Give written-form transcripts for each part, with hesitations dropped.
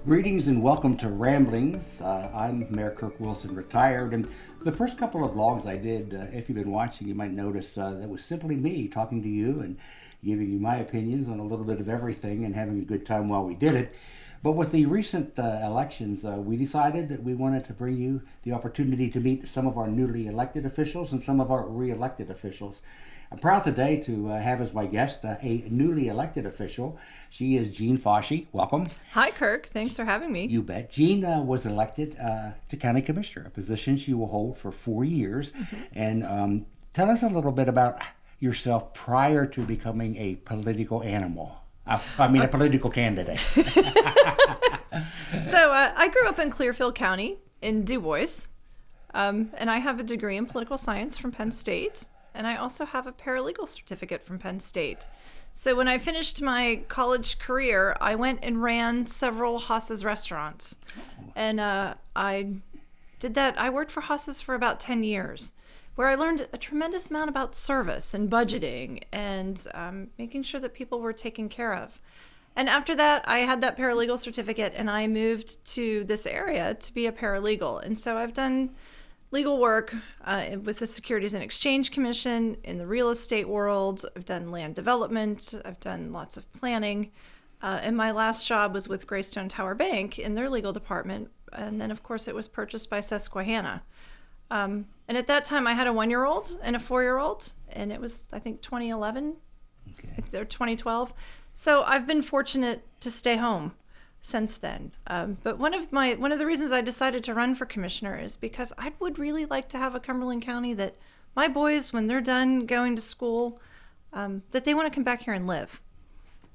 Greetings and welcome to Ramblings. I'm Mayor Kirk Wilson, retired, and the first couple of vlogs I did, if you've been watching, you might notice that was simply me talking to you and giving you my opinions on a little bit of everything and having a good time while we did it. But with the recent elections, we decided that we wanted to bring you the opportunity to meet some of our newly elected officials and some of our re-elected officials. I'm proud today to have as my guest a newly elected official. She is Jean Foschi. Welcome. Hi, Kirk. Thanks for having me. You bet. Jean was elected to County Commissioner, a position she will hold for 4 years. And tell us a little bit about yourself prior to becoming a political animal. A political candidate. So I grew up in Clearfield County in Du Bois, and I have a degree in political science from Penn State. And I also have a paralegal certificate from Penn State. So when I finished my college career, I went and ran several Haas's restaurants. And I did that. I worked for Haas's for about 10 years, where I learned a tremendous amount about service and budgeting and making sure that people were taken care of. And after that, I had that paralegal certificate, and I moved to this area to be a paralegal. And so I've done legal work with the Securities and Exchange Commission in the real estate world. I've done land development. I've done lots of planning. And my last job was with Greystone Tower Bank in their legal department. And then, of course, it was purchased by Susquehanna. And at that time, I had a 1-year-old and a 4-year-old. And it was, I think, 2011 or 2012. So I've been fortunate to stay home since then. But one of the reasons I decided to run for commissioner is because I would really like to have a Cumberland County that my boys, when they're done going to school, that they want to come back here and live,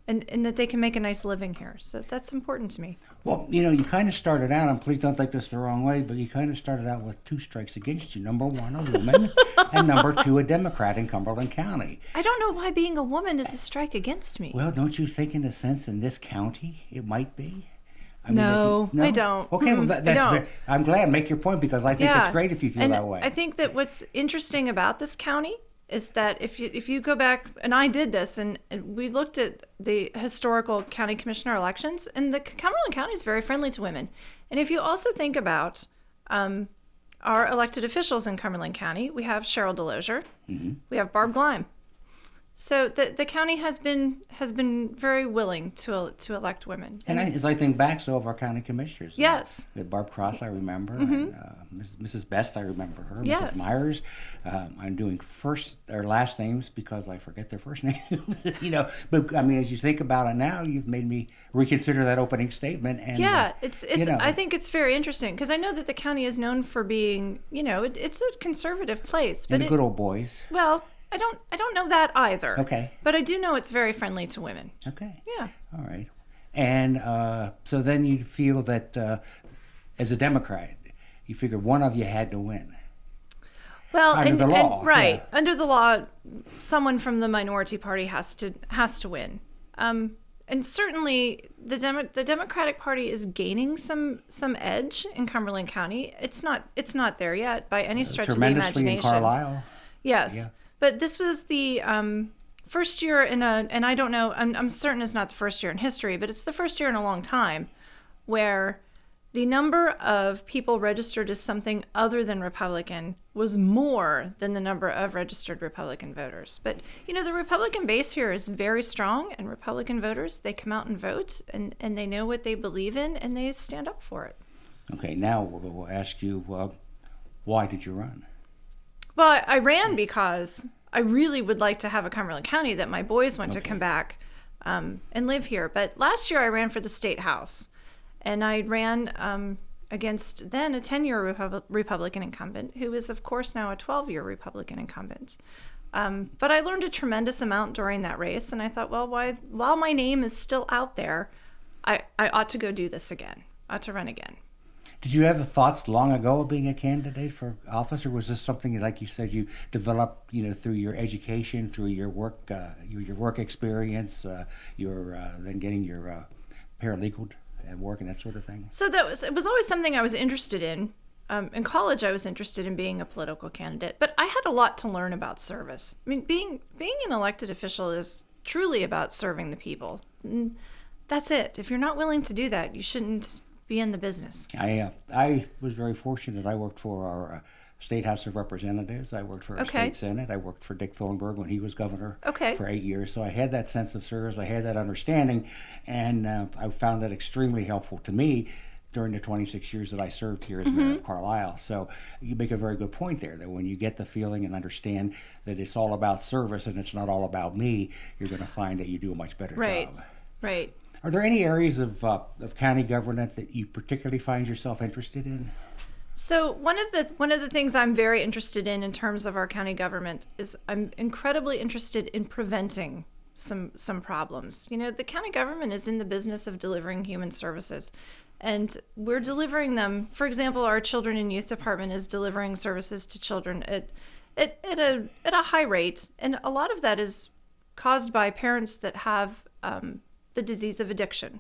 and that they can make a nice living here. So that's important to me. Well, you kind of started out, and please don't take this the wrong way, but you kind of started out with 2 strikes against you. Number 1, a woman, and number 2, a Democrat in Cumberland County. I don't know why being a woman is a strike against me. Well, don't you think in a sense in this county it might be? No, I don't. Okay, well, that's I'm glad. Make your point, because I think it's great if you feel that way. I think that what's interesting about this county is that if you go back, and I did this, and we looked at the historical county commissioner elections, and the Cumberland County is very friendly to women. And if you also think about our elected officials in Cumberland County, we have Cheryl Delosier, we have Barb Gleim. So the county has been very willing to elect women. And as I think back, so have our county commissioners. Yes. Barb Cross, I remember. And, Mrs. Best, I remember her. Yes. Mrs. Myers. I'm doing first or last names because I forget their first names. But as you think about it now, you've made me reconsider that opening statement. And it's. I think it's very interesting because I know that the county is known for being, it's a conservative place, but and good old boys. Well, I don't know that either. Okay. But I do know it's very friendly to women. Okay. Yeah. All right. And so then you feel that as a Democrat, you figured one of you had to win. Well, under the law. Under the law, someone from the minority party has to win. And certainly the Democratic Party is gaining some edge in Cumberland County. It's not there yet by any stretch of the imagination. Tremendously in Carlisle. Yes. Yeah. But this was the first year and I don't know, I'm certain it's not the first year in history, but it's the first year in a long time where the number of people registered as something other than Republican was more than the number of registered Republican voters. But, the Republican base here is very strong, and Republican voters, they come out and vote, and they know what they believe in, and they stand up for it. Okay, now we'll ask you, why did you run? Well, I ran because I really would like to have a Cumberland County that my boys want to come back and live here. But last year I ran for the state house, and I ran against then a 10-year Republican incumbent, who is, of course, now a 12-year Republican incumbent. But I learned a tremendous amount during that race, and I thought, well, while my name is still out there, I ought to go do this again. I ought to run again. Did you have thoughts long ago of being a candidate for office, or was this something, like you said, you developed, through your education, through your work, your work experience, then getting your paralegal work and that sort of thing? So it was always something I was interested in. In college, I was interested in being a political candidate, but I had a lot to learn about service. Being an elected official is truly about serving the people. that's it. If you're not willing to do that, you shouldn't be in the business. I was very fortunate. I worked for our State House of Representatives. I worked for our State Senate. I worked for Dick Thornburg when he was governor for 8 years. So I had that sense of service. I had that understanding, and I found that extremely helpful to me during the 26 years that I served here as mayor of Carlisle. So you make a very good point there, that when you get the feeling and understand that it's all about service and it's not all about me, you're going to find that you do a much better job. Right. Are there any areas of county government that you particularly find yourself interested in? So one of the things I'm very interested in terms of our county government is I'm incredibly interested in preventing some problems. You know, the county government is in the business of delivering human services, and we're delivering them. For example, our children and youth department is delivering services to children at a high rate, and a lot of that is caused by parents that have the disease of addiction.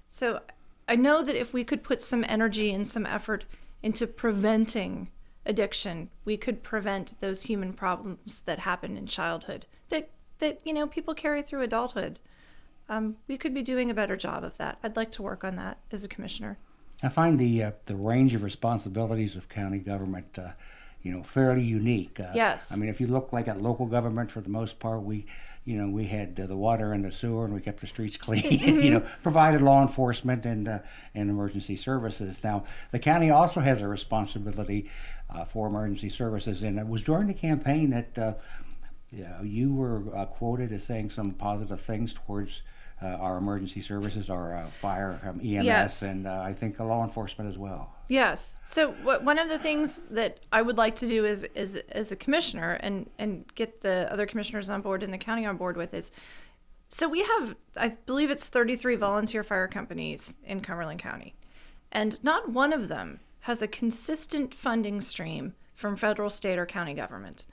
So I know that if we could put some energy and some effort into preventing addiction, we could prevent those human problems that happen in childhood that you know, people carry through adulthood. We could be doing a better job of that. I'd like to work on that as a commissioner. I find the range of responsibilities of county government fairly unique. Yes. I mean, if you look like at local government, for the most part, we had the water and the sewer, and we kept the streets clean. Provided law enforcement and emergency services. Now, the county also has a responsibility for emergency services, and it was during the campaign that you were quoted as saying some positive things towards our emergency services, our fire, EMS, and I think law enforcement as well. Yes. So one of the things that I would like to do is as a commissioner and get the other commissioners on board and the county on board with is, so we have, I believe it's 33 volunteer fire companies in Cumberland County, and not one of them has a consistent funding stream from federal, state, or county government.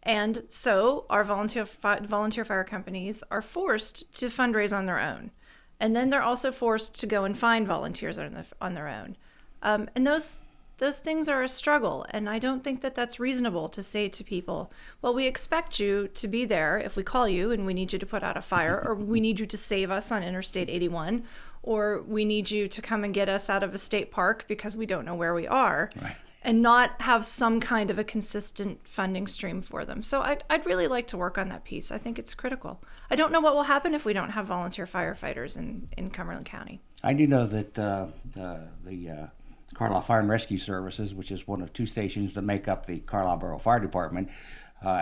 And so our volunteer fire companies are forced to fundraise on their own. And then they're also forced to go and find volunteers on their own. And those things are a struggle. And I don't think that that's reasonable to say to people, well, we expect you to be there if we call you and we need you to put out a fire, or we need you to save us on Interstate 81, or we need you to come and get us out of a state park because we don't know where we are. Right. And not have some kind of a consistent funding stream for them. So I'd really like to work on that piece. I think it's critical. I don't know what will happen if we don't have volunteer firefighters in Cumberland County. I do know that the Carlisle Fire and Rescue Services, which is one of two stations that make up the Carlisle Borough Fire Department,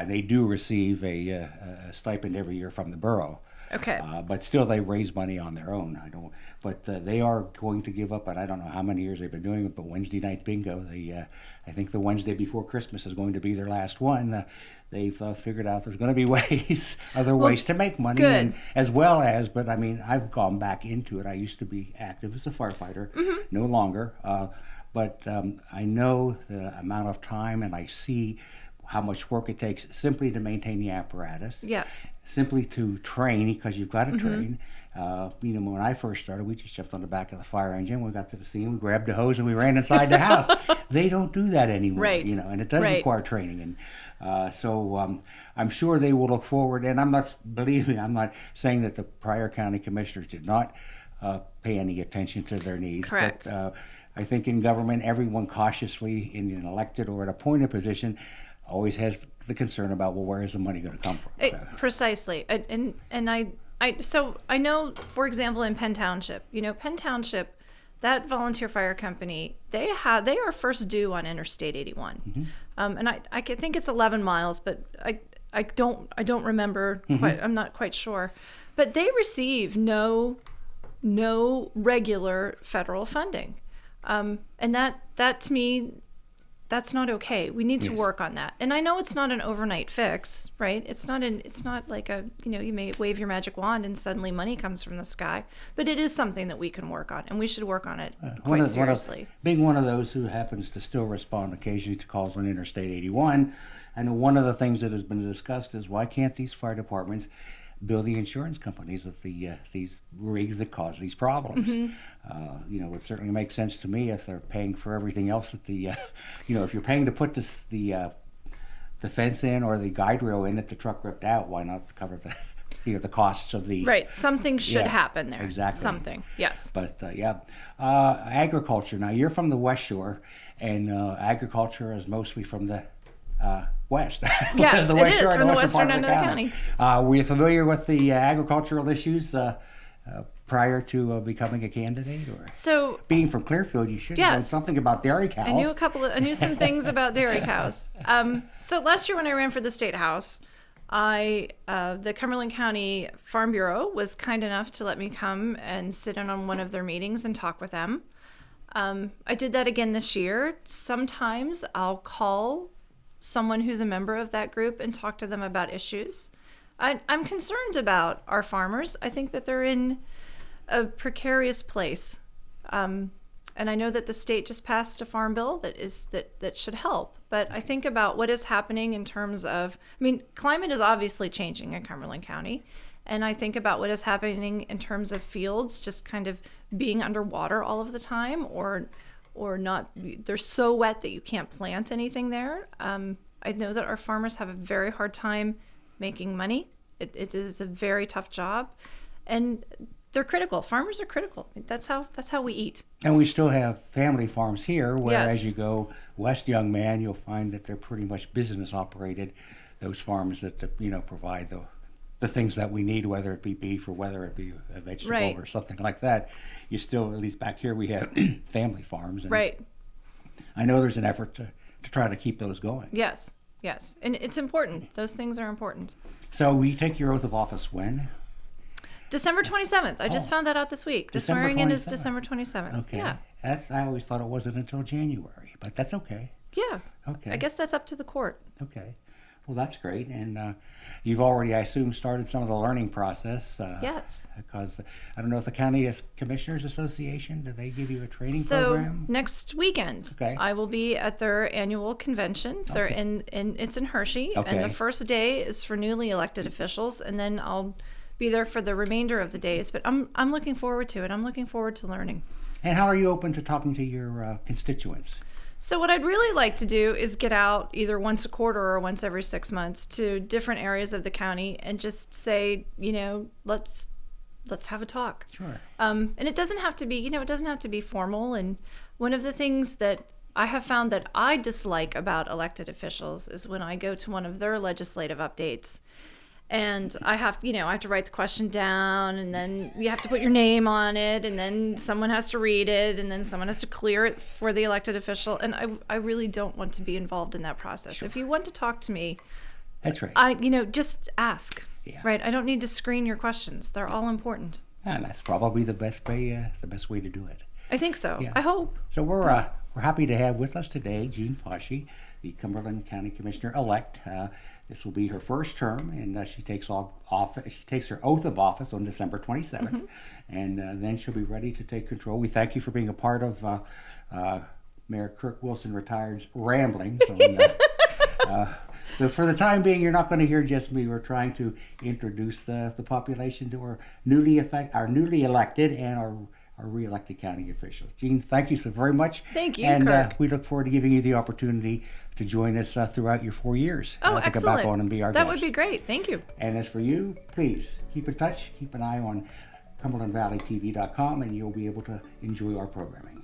they do receive a stipend every year from the borough. Okay. But still, they raise money on their own. But they are going to give up, and I don't know how many years they've been doing it. But Wednesday night bingo, I think the Wednesday before Christmas is going to be their last one. They've figured out there's going to be other ways to make money, and as well as. But I mean, I've gone back into it. I used to be active as a firefighter, no longer. But I know the amount of time, and I see how much work it takes simply to maintain the apparatus. Yes. Simply to train, because you've got to train. When I first started, we just jumped on the back of the fire engine. We got to the scene, we grabbed the hose, and we ran inside the house. They don't do that anymore, right. And it does require training. And so I'm sure they will look forward. And I'm not saying that the prior county commissioners did not pay any attention to their needs. Correct. But I think in government, everyone cautiously in an elected or an appointed position always has the concern about, well, where is the money going to come from? Precisely. And I know, for example, in Penn Township, Penn Township, that volunteer fire company, they are first due on Interstate 81. And I think it's 11 miles, but I don't remember quite, I'm not quite sure. But they receive no regular federal funding. And that to me, that's not okay. We need to work on that. And I know it's not an overnight fix, right? It's not like you may wave your magic wand and suddenly money comes from the sky, but it is something that we can work on, and we should work on it quite seriously. Being one of those who happens to still respond occasionally to calls on Interstate 81, I know one of the things that has been discussed is, why can't these fire departments bill the insurance companies of these rigs that cause these problems? It certainly makes sense to me if they're paying for everything else that if you're paying to put the fence in or the guide rail in that the truck ripped out, why not cover the costs of the Right. Something should Yeah, happen there. exactly. Something. Yes. But agriculture. Now you're from the West Shore, and agriculture is mostly from the west. Yes, the it West is, Shore, from the western western part end of the county. Were you familiar with the agricultural issues prior to becoming a candidate, or So being from Clearfield? You should have known Yes. something about dairy cows. I knew some things about dairy cows. So last year when I ran for the state house, the Cumberland County Farm Bureau was kind enough to let me come and sit in on one of their meetings and talk with them. I did that again this year. Sometimes I'll call someone who's a member of that group and talk to them about issues. I'm concerned about our farmers. I think that they're in a precarious place. And I know that the state just passed a farm bill that should help. But I think about what is happening in terms of, climate is obviously changing in Cumberland County. And I think about what is happening in terms of fields just kind of being underwater all of the time, or not, they're so wet that you can't plant anything there. I know that our farmers have a very hard time making money. It is a very tough job. And they're critical. Farmers are critical. That's how we eat. And we still have family farms here, where Yes. as you go west, young man, you'll find that they're pretty much business operated. Those farms that provide the things that we need, whether it be beef or whether it be a vegetable Right. or something like that. You still, at least back here, we have family farms. And Right. I know there's an effort to try to keep those going. Yes. And it's important. Those things are important. So we take your oath of office when? December 27th. I just found that out this week. The December swearing in is 27th. December 27th. Okay. Yeah. I always thought it wasn't until January, but that's okay. Yeah. Okay. I guess that's up to the court. Okay. Well, that's great. And you've already, I assume, started some of the learning process. Yes. Because I don't know if the County Commissioners Association, do they give you a training So program? next weekend, Okay. I will be at their annual convention. They're Okay. it's in Hershey, Okay. and the first day is for newly elected officials, and then I'll be there for the remainder of the days. But I'm looking forward to it. I'm looking forward to learning. And how are you open to talking to your constituents? So what I'd really like to do is get out either once a quarter or once every 6 months to different areas of the county and just say, let's have a talk. Sure. And it doesn't have to be, it doesn't have to be formal. And one of the things that I have found that I dislike about elected officials is when I go to one of their legislative updates and I have to write the question down, and then you have to put your name on it, and then someone has to read it, and then someone has to clear it for the elected official. And I really don't want to be involved in that process. Sure. If you want to talk to me, that's right. Just ask. Yeah. Right. I don't need to screen your questions. They're all important. And that's probably the best way to do it. I think so. Yeah. I hope. So we're happy to have with us today Jean Foschi, the Cumberland County Commissioner-elect. This will be her first term, and she takes her oath of office on December 27th, Mm-hmm. and then she'll be ready to take control. We thank you for being a part of Mayor Kirk Wilson Retired's ramblings. So for the time being, you're not going to hear just me. We're trying to introduce the population to our newly elected and our re-elected county officials. Jean, thank you so very much. Thank you, and Kirk. We look forward to giving you the opportunity to join us throughout your 4 years. Oh, to excellent. come back on and be our That guest. would be great. Thank you. And as for you, please keep in touch. Keep an eye on CumberlandValleyTV.com, and you'll be able to enjoy our programming.